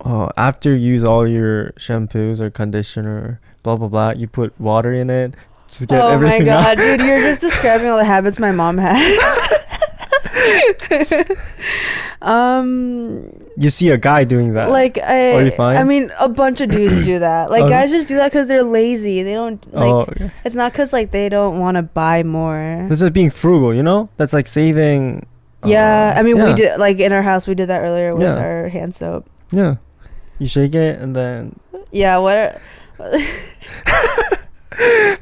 after you use all your shampoos or conditioner, blah blah blah, you put water in it. Just get everything out. Oh my god, dude, you're just describing all the habits my mom has. You see a guy doing that. Like are you fine? I mean, a bunch of dudes do that. Like guys just do that because they're lazy. They don't like. Okay. It's not because like they don't want to buy more. That's just being frugal, you know. That's like saving. Yeah, I mean, we did like in our house. We did that earlier with our hand soap. Yeah, you shake it and then. Yeah. What?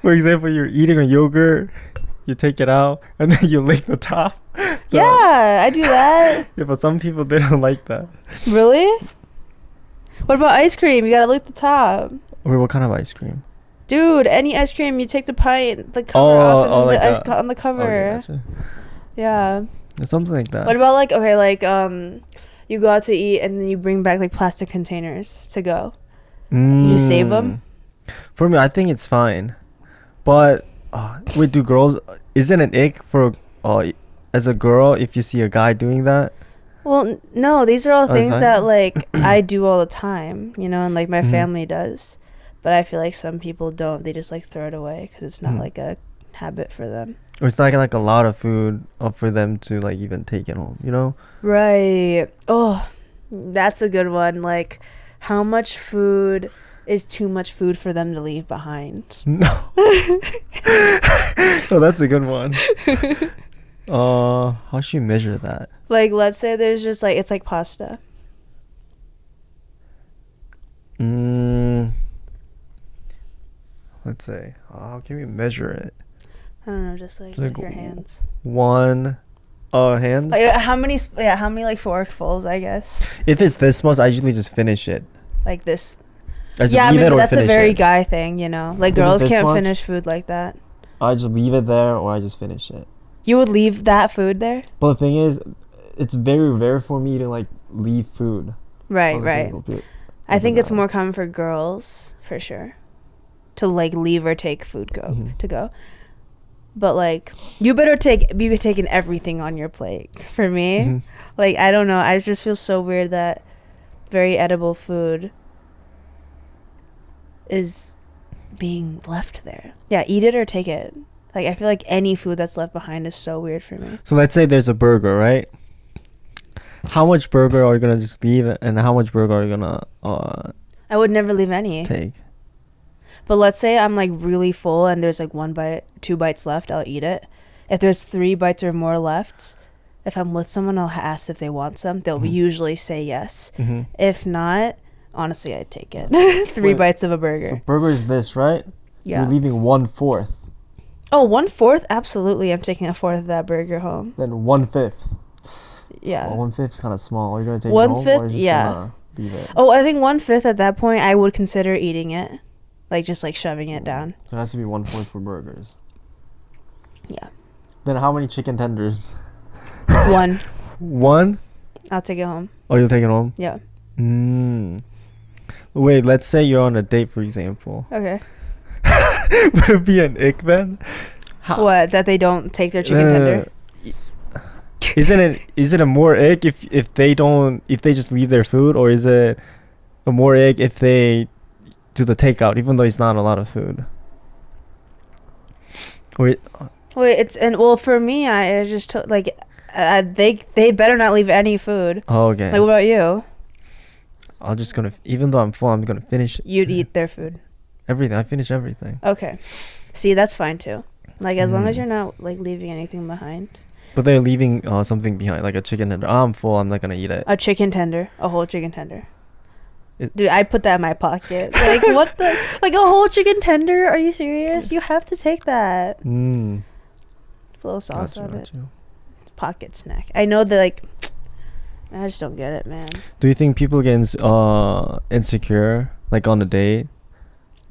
For example, you're eating a yogurt. You take it out and then you lick the top. Yeah, I do that. Yeah, but some people, they don't like that. Really? What about ice cream? You gotta lick the top. Wait, what kind of ice cream? Dude, any ice cream, you take the pint, the cover off, and then like the ice on the cover. Okay, gotcha. Yeah. Something like that. What about like, okay, like you go out to eat and then you bring back like plastic containers to go. You save them? For me, I think it's fine. But wait, do girls? Is it an ick for as a girl if you see a guy doing that? Well, no, these are all things that like I do all the time, you know, and like my family does. But I feel like some people don't. They just like throw it away because it's not like a habit for them. Or it's not like a lot of food for them to like even take it home, you know? Right. Oh, that's a good one. Like, how much food is too much food for them to leave behind? No. Oh, that's a good one. How should you measure that? Like, let's say there's just like, it's like pasta. Let's say, how can we measure it? I don't know, just like with your hands. Hands? Like how many like forkfuls, I guess. If it's this much, I usually just finish it. Like this. Yeah, I mean, but that's a very guy thing, you know. Like girls can't finish food like that. I just leave it there or I just finish it. You would leave that food there? But the thing is, it's very rare for me to like leave food. Right. I think it's more common for girls, for sure, to like leave or take food to go. But like, you better be taking everything on your plate. For me, like, I don't know. I just feel so weird that very edible food is being left there. Yeah, eat it or take it. Like, I feel like any food that's left behind is so weird for me. So let's say there's a burger, right? How much burger are you gonna just leave, and how much burger are you gonna I would never leave any. take? But let's say I'm like really full and there's like 2 bites left, I'll eat it. If there's 3 bites or more left, if I'm with someone, I'll ask if they want some. They'll usually say yes. Mm-hmm. If not, honestly, I'd take it. 3 bites of a burger. So burger is this, right? Yeah. You're leaving 1/4. Oh, 1/4? Absolutely. I'm taking 1/4 of that burger home. Then 1/5. Yeah. Well, 1/5 is kind of small. Are you gonna take it home, or 1/5, are you just yeah. gonna leave it? Oh, I think 1/5 at that point, I would consider eating it. Like, just, like, shoving it down. So it has to be 1/4 for burgers. Yeah. Then how many chicken tenders? 1. 1? I'll take it home. Oh, you'll take it home? Yeah. Wait, let's say you're on a date, for example. Okay. Would it be an ick then? What? That they don't take their chicken tender? Is it a more ick if they just leave their food, or is it a more ick if they do the takeout even though it's not a lot of food? Or well, for me, I just they better not leave any food. oh, okay. Like, what about you? Even though I'm full, I'm gonna finish it. You'd eat their food. Everything. I finish everything. Okay. See, that's fine too. Like, as long as you're not like leaving anything behind. But they're leaving something behind, like a chicken tender. Oh, I'm full. I'm not gonna eat it. A chicken tender, a whole chicken tender. Dude, I put that in my pocket. Like, what the? Like, a whole chicken tender? Are you serious? You have to take that. Put a little sauce on it. Pocket snack. I know that, like, I just don't get it, man. Do you think people get insecure, like on a date,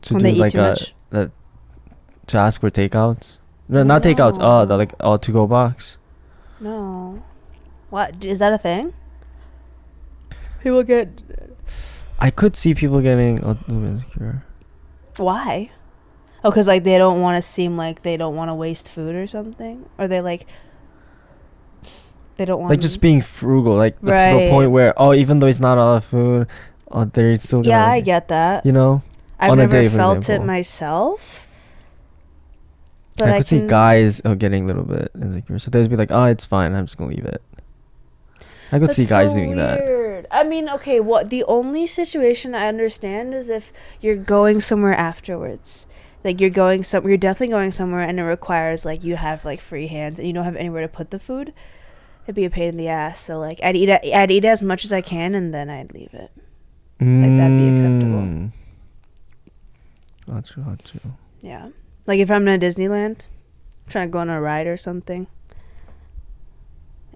to when do they eat like too much? To ask for takeouts? No, not takeouts. The to-go box. No. What? Is that a thing? People get... I could see people getting a little insecure. Why? Oh, because, like, they don't want to seem like they don't want to waste food or something? Or they, like... They don't want... Like, just being frugal. Like, to the point where, even though it's not a lot of food, they're still gonna... Yeah, I get that. You know? I've never felt it myself. But I could see guys getting a little bit insecure. So they'd be like, it's fine. I'm just going to leave it. I could see guys doing that. I mean, okay, the only situation I understand is if you're going somewhere afterwards. Like, you're definitely going somewhere and it requires, like, you have, like, free hands and you don't have anywhere to put the food. It'd be a pain in the ass. So, like, I'd eat as much as I can and then I'd leave it. Like, that'd be acceptable. Gotcha. Yeah. Like, if I'm in a Disneyland, I'm trying to go on a ride or something,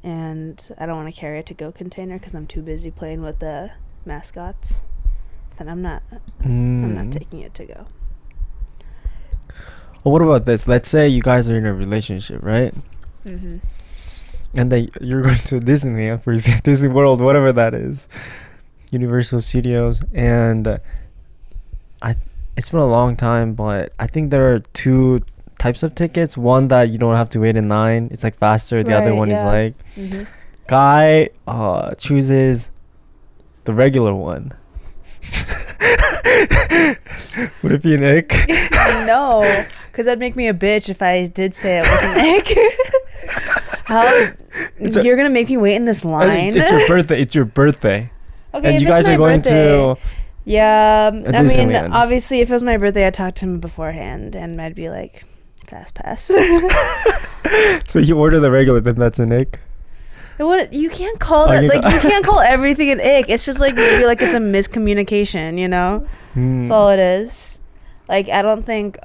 and I don't want to carry a to-go container because I'm too busy playing with the mascots, then I'm not taking it to go. Well, what about this? Let's say you guys are in a relationship, right? Mm-hmm. And then you're going to Disneyland, for example, Disney World, whatever that is, Universal Studios, and it's been a long time, but I think there are 2 types of tickets. One that you don't have to wait in line. It's like faster. The other one is like... Mm-hmm. Guy chooses the regular one. Would it be an ick? No, because that'd make me a bitch if I did say it was an ick. How? You're going to make me wait in this line? It's your birthday. Okay, and you guys are going to... Yeah, I mean, obviously, if it was my birthday, I'd talk to him beforehand, and I'd be like, fast pass. So you order the regular, then that's an ick? You can't call that, like, you can't call everything an ick. It's just, like, maybe, like, it's a miscommunication, you know? That's all it is. Like, I don't think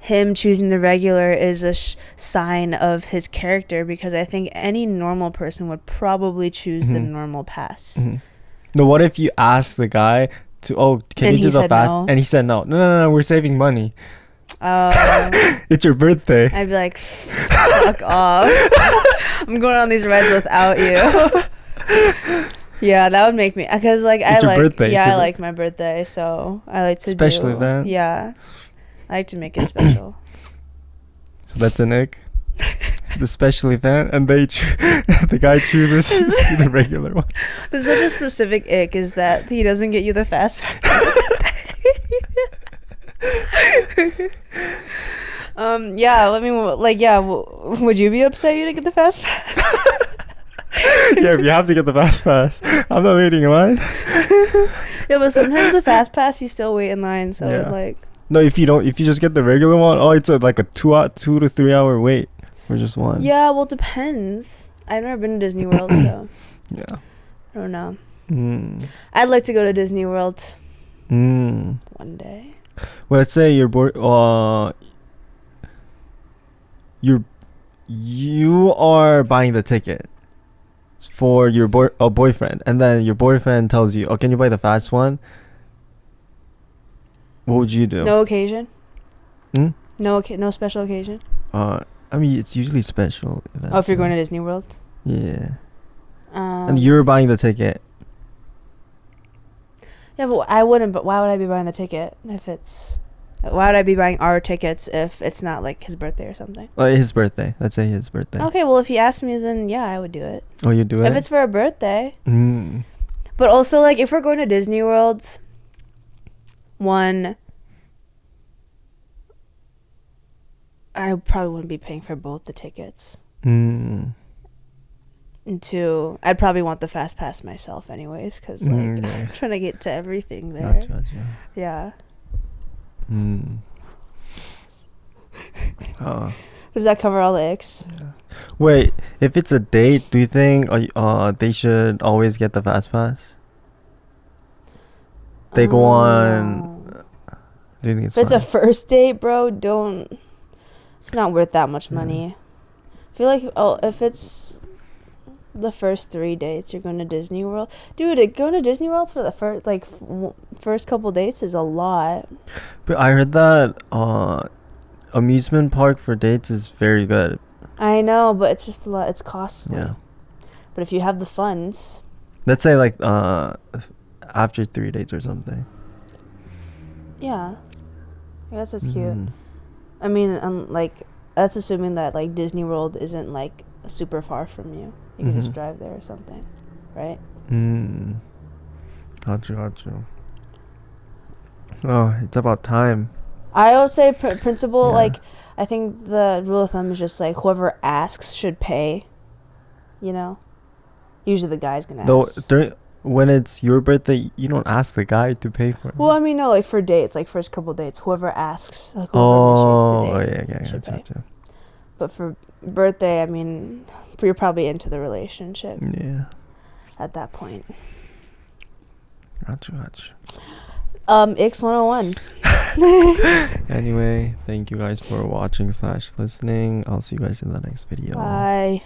him choosing the regular is a sign of his character, because I think any normal person would probably choose the normal pass. Mm-hmm. No, what if you ask the guy to, can you do the fast? No. And he said no. No, we're saving money. It's your birthday. I'd be like, fuck off. I'm going on these rides without you. Yeah, that would make me, because, like, I like my birthday, so I like to special event. Yeah, I like to make it special. So that's an ick. The special event, and the guy chooses the regular one. There's such a specific ick, is that he doesn't get you the fast pass. Would you be upset you didn't get the fast pass? Yeah, you have to get the fast pass. I'm not waiting in line. Yeah, but sometimes the fast pass you still wait in line, so like. No, if you just get the regular one, it's like a 2 to 3 hour wait for just one. Yeah, well, it depends. I've never been to Disney World, so Yeah. I don't know. Mm. I'd like to go to Disney World Mm. one day. Well, let's say you are buying the ticket for your boyfriend, and then your boyfriend tells you, "Oh, can you buy the fast one?" What would you do? No occasion. Hmm? No special occasion. I mean, it's usually special events. Oh, if you're going to Disney World. Yeah. And you're buying the ticket. Yeah, but I wouldn't. But why would I be buying the ticket if it's? Why would I be buying our tickets if it's not like his birthday or something? His birthday. Let's say his birthday. Okay, well, if you asked me, then yeah, I would do it. Oh, you do it? If it's for a birthday. Mm. But also, like, if we're going to Disney World, one, I probably wouldn't be paying for both the tickets. Mm. And two, I'd probably want the fast pass myself anyways, because, like, I'm trying to get to everything there. Gotcha. Yeah. Mm. Does that cover all the icks? Yeah. Wait, if it's a date, do you think they should always get the fast pass? They go on. No. Do you think it's If it's fine? a first date, bro, don't. It's not worth that much money. I feel like if it's the first 3 dates you're going to Disney World, dude, going to Disney World for the first couple dates is a lot. But I heard that amusement park for dates is very good. I know, but it's just a lot. It's costly. Yeah. But if you have the funds, Let's say like after 3 dates or something. yeah, I guess that's cute. Mm. I mean, like, that's assuming that, like, Disney World isn't, like, super far from you. You can just drive there or something, right? Mm. Gotcha. Oh, it's about time. I would say principle, Yeah. like, I think the rule of thumb is just, like, whoever asks should pay, you know? Usually the guy's gonna ask. When it's your birthday, you don't ask the guy to pay for it. Well, I mean, no, like, for dates, like, first couple dates, whoever asks, like, whoever initiates the date should pay. Gotcha. But for birthday, I mean, you're probably into the relationship Yeah. at that point. Gotcha. X 101. Anyway, thank you guys for watching / listening. I'll see you guys in the next video. Bye.